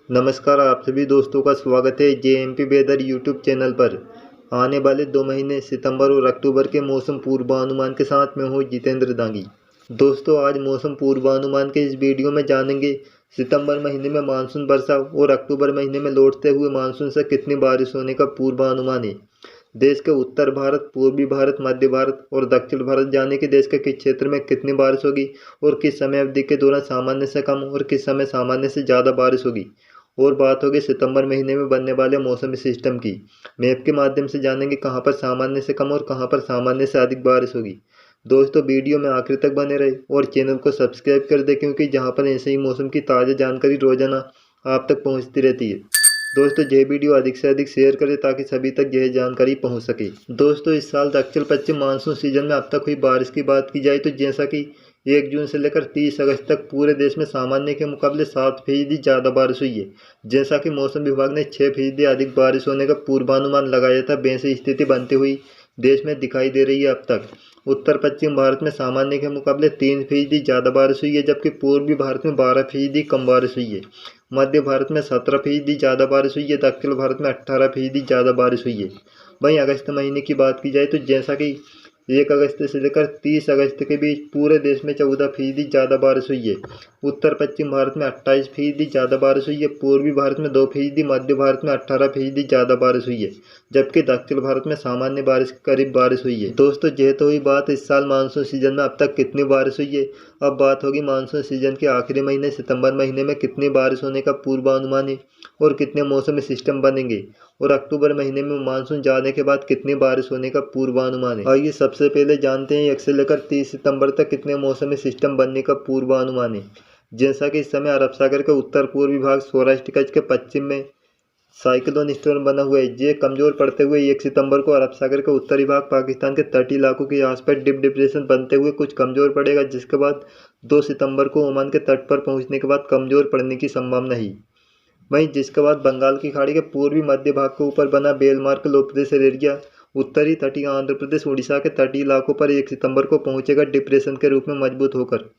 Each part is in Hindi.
नमस्कार, आप सभी दोस्तों का स्वागत है जेएमपी वेदर यूट्यूब चैनल पर। आने वाले 2 महीने सितंबर और अक्टूबर के मौसम पूर्वानुमान के साथ मैं हूँ जितेंद्र दांगी। दोस्तों, आज मौसम पूर्वानुमान के इस वीडियो में जानेंगे सितंबर महीने में मानसून वर्षा और अक्टूबर महीने में लौटते हुए मानसून से कितनी बारिश होने का पूर्वानुमान है। देश के उत्तर भारत, पूर्वी भारत, मध्य भारत और दक्षिण भारत यानी कि देश के किस क्षेत्र में कितनी बारिश होगी और किस समय अवधि के दौरान सामान्य से कम और किस समय सामान्य से ज़्यादा बारिश होगी। और बात होगी सितंबर महीने में बनने वाले मौसमी सिस्टम की। मैप के माध्यम से जानेंगे कहाँ पर सामान्य से कम और कहाँ पर सामान्य से अधिक बारिश होगी। दोस्तों, वीडियो में आखिर तक बने रहे और चैनल को सब्सक्राइब कर दें, क्योंकि जहाँ पर ऐसे ही मौसम की ताज़ा जानकारी रोजाना आप तक पहुँचती रहती है। दोस्तों, यह वीडियो अधिक से अधिक शेयर करें ताकि सभी तक यह जानकारी पहुंच सके। दोस्तों, इस साल दक्षिण पश्चिम मानसून सीजन में अब तक हुई बारिश की बात की जाए तो जैसा कि 1 जून से लेकर 30 अगस्त तक पूरे देश में सामान्य के मुकाबले 7% ज़्यादा बारिश हुई है। जैसा कि मौसम विभाग ने 6% अधिक बारिश होने का पूर्वानुमान लगाया था, वैसी स्थिति बनती हुई देश में दिखाई दे रही है। अब तक उत्तर पश्चिम भारत में सामान्य के मुकाबले 3% ज़्यादा बारिश हुई है, जबकि पूर्वी भारत में 12% कम बारिश हुई है। मध्य भारत में 17% ज़्यादा बारिश हुई है, दक्षिण भारत में 18% ज़्यादा बारिश हुई है। वहीं अगस्त महीने की बात की जाए तो जैसा कि 1 अगस्त से लेकर 30 अगस्त के बीच पूरे देश में 14% ज़्यादा बारिश हुई है। उत्तर पश्चिम भारत में 28% ज़्यादा बारिश हुई है, पूर्वी भारत में 2%, मध्य भारत में 18% ज़्यादा बारिश हुई है, जबकि दक्षिण भारत में सामान्य बारिश के करीब बारिश हुई है। दोस्तों, यह तो हुई बात इस साल मानसून सीजन में अब तक कितनी बारिश हुई है। अब बात होगी मानसून सीजन के आखिरी महीने सितंबर महीने में कितनी बारिश होने का पूर्वानुमान है और कितने मौसमी सिस्टम बनेंगे, और अक्टूबर महीने में मानसून जाने के बाद कितनी बारिश होने का पूर्वानुमान है। आइए सबसे पहले जानते हैं 1 से लेकर 30 सितंबर तक कितने मौसमी सिस्टम बनने का पूर्वानुमान है। जैसा कि इस समय अरब सागर के उत्तर पूर्वी भाग, सौराष्ट्र कच्छ के पश्चिम में साइक्लोन स्टोर्म बना हुआ है। ये कमजोर पड़ते हुए 1 सितंबर को अरब सागर के उत्तरी भाग, पाकिस्तान के तटीय इलाकों के आसपास डिप डिप्रेशन बनते हुए कुछ कमजोर पड़ेगा, जिसके बाद 2 सितंबर को ओमान के तट पर पहुंचने के बाद कमजोर पड़ने की संभावना है। वहीं जिसके बाद बंगाल की खाड़ी के पूर्वी मध्य भाग के ऊपर बना बेलमार्क लो प्रेशर एरिया उत्तरी तटीय आंध्र प्रदेश, उड़ीसा के तटीय इलाकों पर 1 सितंबर को पहुंचेगा डिप्रेशन के रूप में मजबूत होकर,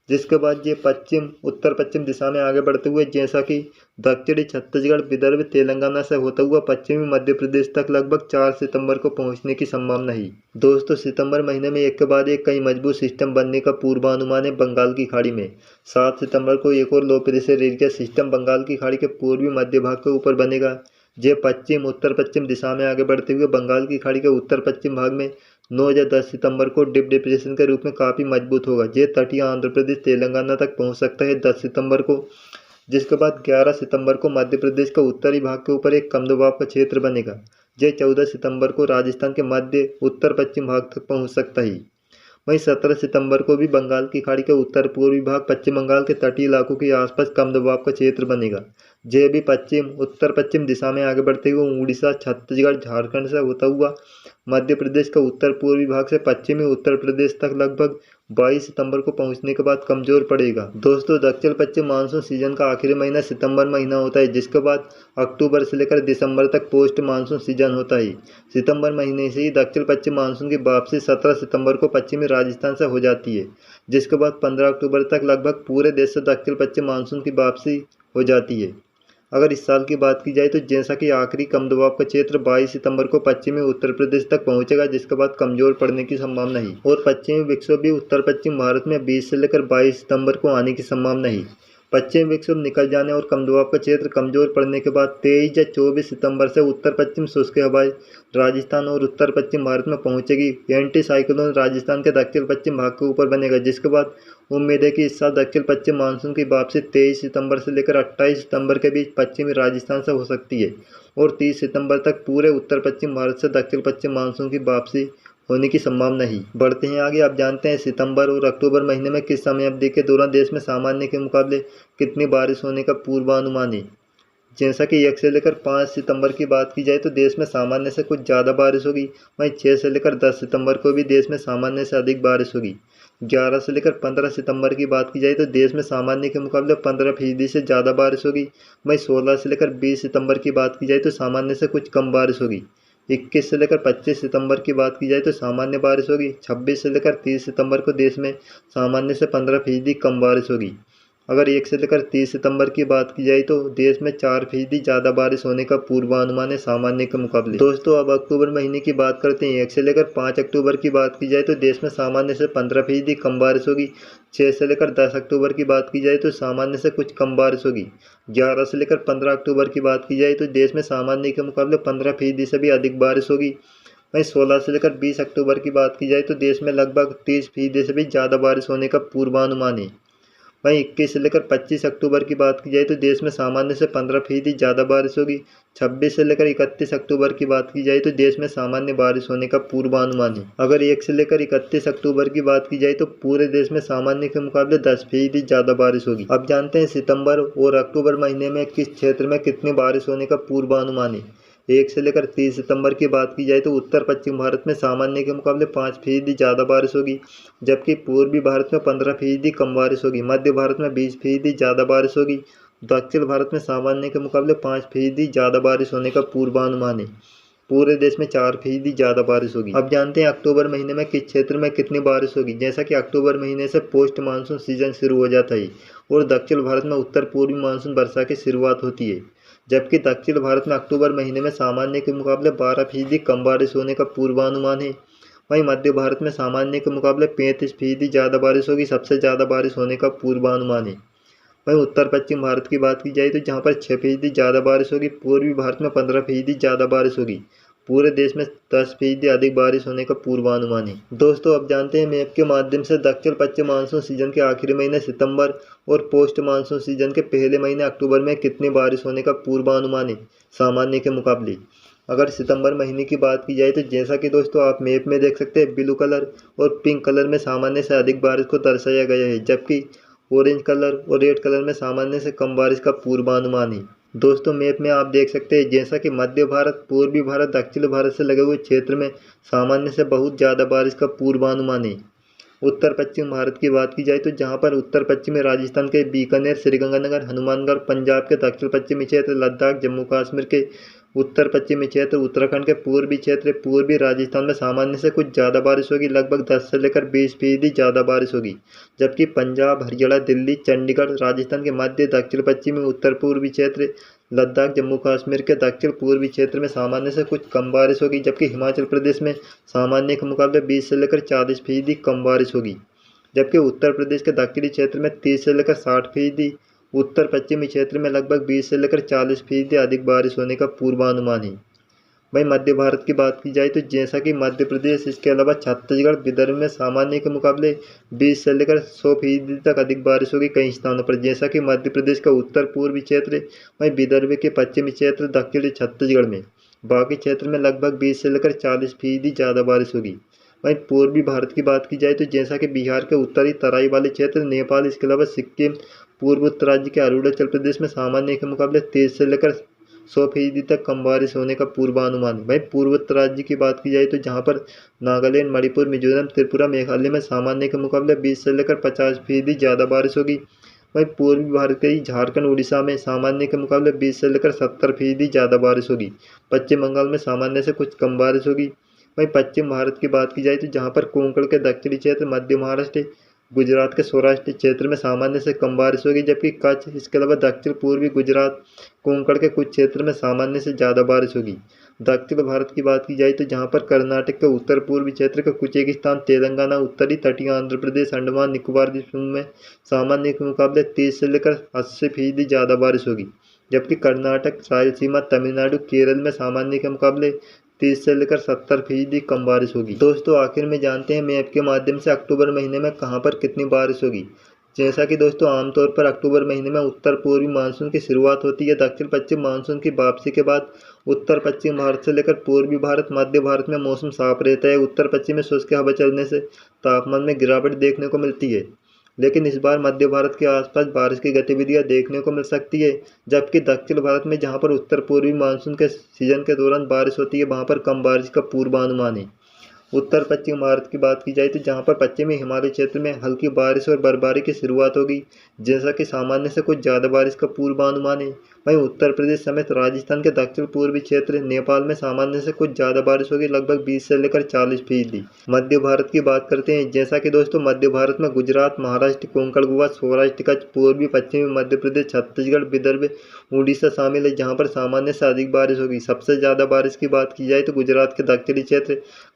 जिसके बाद ये पश्चिम उत्तर पश्चिम दिशा में आगे बढ़ते हुए जैसा कि दक्षिणी छत्तीसगढ़, विदर्भ, तेलंगाना से होता हुआ पश्चिमी मध्य प्रदेश तक लगभग 4 सितंबर को पहुंचने की संभावना है। दोस्तों, सितंबर महीने में एक के बाद एक कई मजबूत सिस्टम बनने का पूर्वानुमान है बंगाल की खाड़ी में। 7 सितंबर को एक और low pressure area system Bengal की खाड़ी के पूर्वी मध्य भाग के ऊपर बनेगा। यह पश्चिम उत्तर पश्चिम दिशा में आगे बढ़ते हुए बंगाल की खाड़ी के उत्तर पश्चिम भाग में 9 या 10 सितंबर को डिप डिप्रेशन के रूप में काफ़ी मजबूत होगा। ये तटीय आंध्र प्रदेश, तेलंगाना तक पहुंच सकता है 10 सितंबर को, जिसके बाद 11 सितंबर को मध्य प्रदेश के उत्तरी भाग के ऊपर एक कम दबाव का क्षेत्र बनेगा। यह 14 सितंबर को राजस्थान के मध्य उत्तर पश्चिम भाग तक पहुंच सकता है। वहीं 17 सितंबर को भी बंगाल की खाड़ी के उत्तर पूर्वी भाग, पश्चिम बंगाल के तटीय इलाकों के आसपास कम दबाव का क्षेत्र बनेगा। यह भी पश्चिम उत्तर पश्चिम दिशा में आगे बढ़ते हुए उड़ीसा, छत्तीसगढ़, झारखंड से होता हुआ मध्य प्रदेश के उत्तर पूर्वी भाग से पश्चिमी उत्तर प्रदेश तक लगभग 22 सितंबर को पहुंचने के बाद कमजोर पड़ेगा। दोस्तों, दक्षिण पश्चिम मानसून सीजन का आखिरी महीना सितंबर महीना होता है, जिसके बाद अक्टूबर से लेकर दिसंबर तक पोस्ट मानसून सीजन होता है। सितंबर महीने से ही दक्षिण पश्चिम मानसून की वापसी 17 सितंबर को पश्चिमी राजस्थान से हो जाती है, जिसके बाद 15 अक्टूबर तक लगभग पूरे देश से दक्षिण पश्चिम मानसून की वापसी हो जाती है। अगर इस साल की बात की जाए तो जैसा कि आखिरी कम दबाव का क्षेत्र 22 सितंबर को पश्चिमी उत्तर प्रदेश तक पहुंचेगा, जिसके बाद कमजोर पड़ने की संभावना है, और पश्चिमी विक्षोभ भी उत्तर पश्चिम भारत में 20 से लेकर 22 सितंबर को आने की संभावना है। पश्चिमी विक्षोभ निकल जाने और कम दबाव का क्षेत्र कमजोर पड़ने के बाद 23 या 24 सितंबर से उत्तर पश्चिम शुष्क हवाएं राजस्थान और उत्तर पश्चिम भारत में पहुंचेगी। एंटी साइक्लोन राजस्थान के दक्षिण पश्चिम भाग के ऊपर बनेगा, जिसके बाद उम्मीद है कि इस साल दक्षिण पश्चिम मानसून की वापसी 23 सितंबर से लेकर 28 सितंबर के बीच पश्चिमी राजस्थान से हो सकती है, और 30 सितंबर तक पूरे उत्तर पश्चिम भारत से दक्षिण पश्चिम मानसून की वापसी होने की संभावना ही। बढ़ते हैं आगे। आप जानते हैं सितंबर और अक्टूबर महीने में किस समय अवधि के दौरान देश में सामान्य के मुकाबले कितनी बारिश होने का पूर्वानुमान है। जैसा कि 1 से लेकर 5 सितंबर की बात की जाए तो देश में सामान्य से कुछ ज़्यादा बारिश होगी। वहीं 6 से लेकर 10 सितंबर को भी देश में सामान्य से अधिक बारिश होगी। 11 से लेकर 15 सितंबर की बात की जाए तो देश में सामान्य के मुकाबले 15% से ज़्यादा बारिश होगी। वहीं 16 से लेकर 20 सितंबर की बात की जाए तो सामान्य से कुछ कम बारिश होगी। 21 से लेकर 25 सितंबर की बात की जाए तो सामान्य बारिश होगी। 26 से लेकर 30 सितंबर को देश में सामान्य से 15% कम बारिश होगी। अगर 1 से लेकर 30 सितंबर की बात की जाए तो देश में 4% ज़्यादा बारिश होने का पूर्वानुमान है सामान्य के मुकाबले। दोस्तों अब अक्टूबर महीने की बात करते हैं। 1 से लेकर 5 अक्टूबर की बात की जाए तो देश में सामान्य से 15% कम बारिश होगी। 6 से लेकर 10 अक्टूबर की बात की जाए तो सामान्य से कुछ कम बारिश होगी। 11 से लेकर 15 अक्टूबर की बात की जाए तो देश में सामान्य के मुकाबले 15% से भी अधिक बारिश होगी। वहीं 16 से लेकर 20 अक्टूबर की बात की जाए तो देश में लगभग 30% से भी ज़्यादा बारिश होने का पूर्वानुमान है। वहीं 21 से लेकर 25 अक्टूबर की बात की जाए तो देश में सामान्य से 15% ज़्यादा बारिश होगी। 26 से लेकर 31 अक्टूबर की बात की जाए तो देश में सामान्य बारिश होने का पूर्वानुमान है। अगर 1 से लेकर 31 अक्टूबर की बात की जाए तो पूरे देश में सामान्य के मुकाबले 10% ज़्यादा बारिश होगी। अब जानते हैं सितंबर और अक्टूबर महीने में किस क्षेत्र में कितनी बारिश होने का पूर्वानुमान है। 1 से लेकर 30 सितंबर की बात की जाए तो उत्तर पश्चिम भारत में सामान्य के मुकाबले 5% ज़्यादा बारिश होगी, जबकि पूर्वी भारत में 15% कम बारिश होगी। मध्य भारत में 20% ज़्यादा बारिश होगी। दक्षिण भारत में सामान्य के मुकाबले 5% ज़्यादा बारिश होने का पूर्वानुमान है। पूरे देश में 4% ज़्यादा बारिश होगी। अब जानते हैं अक्टूबर महीने में किस क्षेत्र में कितनी बारिश होगी। जैसा कि अक्टूबर महीने से पोस्ट मानसून सीजन शुरू हो जाता है और दक्षिण भारत में उत्तर पूर्वी मानसून वर्षा की शुरुआत होती है, जबकि दक्षिण भारत में अक्टूबर महीने में सामान्य के मुकाबले 12% कम बारिश होने का पूर्वानुमान है। वहीं मध्य भारत में सामान्य के मुकाबले 35% ज़्यादा बारिश होगी, सबसे ज़्यादा बारिश होने का पूर्वानुमान है। वहीं उत्तर पश्चिम भारत की बात की जाए तो जहां पर 6% ज़्यादा बारिश होगी, पूर्वी भारत में 15% ज़्यादा बारिश होगी। पूरे देश में 10% अधिक बारिश होने का पूर्वानुमान है। दोस्तों अब जानते हैं मैप के माध्यम से दक्षिण पश्चिम मानसून सीजन के आखिरी महीने सितंबर और पोस्ट मानसून सीजन के पहले महीने अक्टूबर में कितनी बारिश होने का पूर्वानुमान है सामान्य के मुकाबले। अगर सितंबर महीने की बात की जाए तो जैसा कि दोस्तों आप मैप में देख सकते हैं, ब्लू कलर और पिंक कलर में सामान्य से अधिक बारिश को दर्शाया गया है, जबकि ऑरेंज कलर और रेड कलर में सामान्य से कम बारिश का पूर्वानुमान है। दोस्तों मैप में आप देख सकते हैं जैसा कि मध्य भारत, पूर्वी भारत, दक्षिण भारत से लगे हुए क्षेत्र में सामान्य से बहुत ज़्यादा बारिश का पूर्वानुमान है। उत्तर पश्चिम भारत की बात की जाए तो जहां पर उत्तर पश्चिमी राजस्थान के बीकानेर, श्रीगंगानगर, हनुमानगढ़, पंजाब के दक्षिण पश्चिमी क्षेत्र, लद्दाख, जम्मू कश्मीर के उत्तर पश्चिमी क्षेत्र, उत्तराखंड के पूर्वी क्षेत्र, पूर्वी राजस्थान में सामान्य से कुछ ज़्यादा बारिश होगी, लगभग 10 से लेकर 20% ज़्यादा बारिश होगी, जबकि पंजाब, हरियाणा, दिल्ली, चंडीगढ़, राजस्थान के मध्य, दक्षिण पश्चिमी, उत्तर पूर्वी क्षेत्र, लद्दाख, जम्मू कश्मीर के दक्षिण पूर्वी क्षेत्र में सामान्य से कुछ कम बारिश होगी, जबकि हिमाचल प्रदेश में सामान्य के मुकाबले 20 से लेकर 40% कम बारिश होगी, जबकि उत्तर प्रदेश के दक्षिणी क्षेत्र में 30 से लेकर 60%, उत्तर पश्चिमी क्षेत्र में लगभग 20 से लेकर 40% अधिक बारिश होने का पूर्वानुमान है। वहीं मध्य भारत की बात की जाए तो जैसा कि मध्य प्रदेश, इसके अलावा छत्तीसगढ़, विदर्भ में सामान्य के मुकाबले 20 से लेकर 100% तक अधिक बारिश होगी कई स्थानों पर, जैसा कि मध्य प्रदेश का उत्तर पूर्वी क्षेत्र, वहीं विदर्भ के पश्चिमी क्षेत्र, दक्षिणी छत्तीसगढ़ में। बाकी क्षेत्र में लगभग 20 से लेकर 40% ज़्यादा बारिश होगी। वहीं पूर्वी भारत की बात की जाए तो जैसा कि बिहार के उत्तरी तराई वाले क्षेत्र, नेपाल, इसके अलावा सिक्किम, पूर्व उत्तर राज्य के अरुणाचल प्रदेश में सामान्य के मुकाबले 30 से लेकर 100% तक कम बारिश होने का पूर्वानुमान है। वहीं पूर्वोत्तर राज्य की बात की जाए तो जहां पर नागालैंड, मणिपुर, मिजोरम, त्रिपुरा, मेघालय में सामान्य के मुकाबले 20 से लेकर 50% ज़्यादा बारिश होगी। वहीं पूर्वी भारत के झारखंड, उड़ीसा में सामान्य के मुकाबले 20 से लेकर 70% ज़्यादा बारिश होगी। पश्चिम बंगाल में सामान्य से कुछ कम बारिश होगी। वहीं पश्चिम भारत की बात की जाए तो जहाँ पर कोंकण के दक्षिणी क्षेत्र, मध्य महाराष्ट्र, गुजरात के सौराष्ट्र क्षेत्र में सामान्य से कम बारिश होगी, जबकि कच्छ, इसके अलावा दक्षिण पूर्वी गुजरात, कोंकण के कुछ क्षेत्र में सामान्य से ज़्यादा बारिश होगी। दक्षिण भारत की बात की जाए तो जहाँ पर कर्नाटक के उत्तर पूर्वी क्षेत्र के कुछ एक स्थान, तेलंगाना, उत्तरी तटीय आंध्र प्रदेश, अंडमान निकोबार द्वीप समूह में सामान्य के मुकाबले 30 से लेकर 80% ज़्यादा बारिश होगी, जबकि कर्नाटक, रायलसीमा, तमिलनाडु, केरल में सामान्य के मुकाबले 30 से लेकर 70% कम बारिश होगी। दोस्तों आखिर में जानते हैं मैप के माध्यम से अक्टूबर महीने में कहां पर कितनी बारिश होगी। जैसा कि दोस्तों आमतौर पर अक्टूबर महीने में उत्तर पूर्वी मानसून की शुरुआत होती है। दक्षिण पश्चिम मानसून की वापसी के बाद उत्तर पश्चिम भारत से लेकर पूर्वी भारत, मध्य भारत में मौसम साफ रहता है। उत्तर पश्चिम में शुष्क हवा चलने से तापमान में गिरावट देखने को मिलती है, लेकिन इस बार मध्य भारत के आसपास बारिश की गतिविधियां देखने को मिल सकती है, जबकि दक्षिण भारत में जहां पर उत्तर पूर्वी मानसून के सीजन के दौरान बारिश होती है, वहां पर कम बारिश का पूर्वानुमान है। उत्तर पश्चिम भारत की बात की जाए तो जहां पर पश्चिमी हिमालय क्षेत्र में हल्की बारिश और बर्फबारी की शुरुआत होगी, जैसा कि सामान्य से कुछ ज़्यादा बारिश का पूर्वानुमान है। वहीं उत्तर प्रदेश समेत राजस्थान के दक्षिण पूर्वी क्षेत्र नेपाल में सामान्य से कुछ ज़्यादा बारिश होगी, लगभग 20 से लेकर 40%। मध्य भारत की बात करते हैं, जैसा कि दोस्तों मध्य भारत में गुजरात, महाराष्ट्र, कोंकण, गोवा, सौराष्ट्र, कच्छ, पूर्वी पश्चिमी मध्य प्रदेश, छत्तीसगढ़, विदर्भ, उड़ीसा शामिल है, जहां पर सामान्य से अधिक बारिश होगी। सबसे ज़्यादा बारिश की बात की जाए तो गुजरात के दक्षिणी क्षेत्र,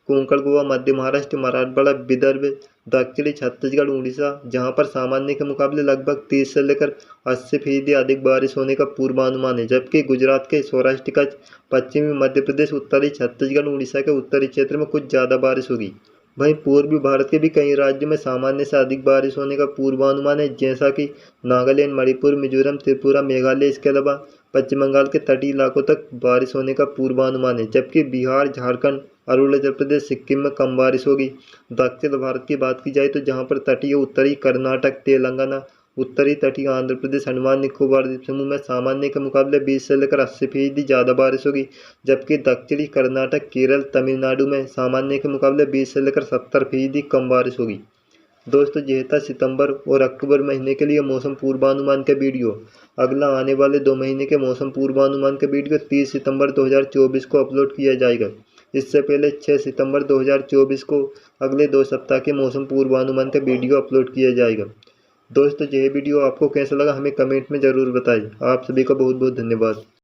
कोंकण, गोवा, मध्य महाराष्ट्र, मराठवाड़ा, विदर्भ, दक्षिणी छत्तीसगढ़, उड़ीसा, जहां पर सामान्य के मुकाबले लगभग 30 से लेकर 80% अधिक बारिश होने का पूर्वानुमान है। जबकि गुजरात के सौराष्ट्र, कच्छ, पश्चिमी मध्य प्रदेश, उत्तरी छत्तीसगढ़, उड़ीसा के उत्तरी क्षेत्र में कुछ ज़्यादा बारिश होगी। वहीं पूर्वी भारत के भी कई राज्यों में सामान्य से अधिक बारिश होने का पूर्वानुमान है, जैसा कि नागालैंड, मणिपुर, मिजोरम, त्रिपुरा, मेघालय। इसके अलावा पश्चिम बंगाल के तटीय इलाकों तक बारिश होने का पूर्वानुमान है, जबकि बिहार, झारखंड, अरुणाचल प्रदेश, सिक्किम में कम बारिश होगी। दक्षिण भारत की बात की जाए तो जहां पर तटीय उत्तरी कर्नाटक, तेलंगाना, उत्तरी तटीय आंध्र प्रदेश, अंडमान निकोबार द्वीप समूह में सामान्य के मुकाबले 20 से लेकर 80% ज़्यादा बारिश होगी। जबकि दक्षिणी कर्नाटक, केरल, तमिलनाडु में सामान्य के मुकाबले 20 से लेकर 70% कम बारिश होगी। दोस्तों यह था सितंबर और अक्टूबर महीने के लिए मौसम पूर्वानुमान का वीडियो। अगला आने वाले 2 महीने के मौसम पूर्वानुमान का वीडियो 30 सितंबर 2024 को अपलोड किया जाएगा। इससे पहले 6 सितंबर 2024 को अगले 2 सप्ताह के मौसम पूर्वानुमान का वीडियो अपलोड किया जाएगा। दोस्तों यह वीडियो आपको कैसा लगा हमें कमेंट में ज़रूर बताएं। आप सभी का बहुत बहुत धन्यवाद।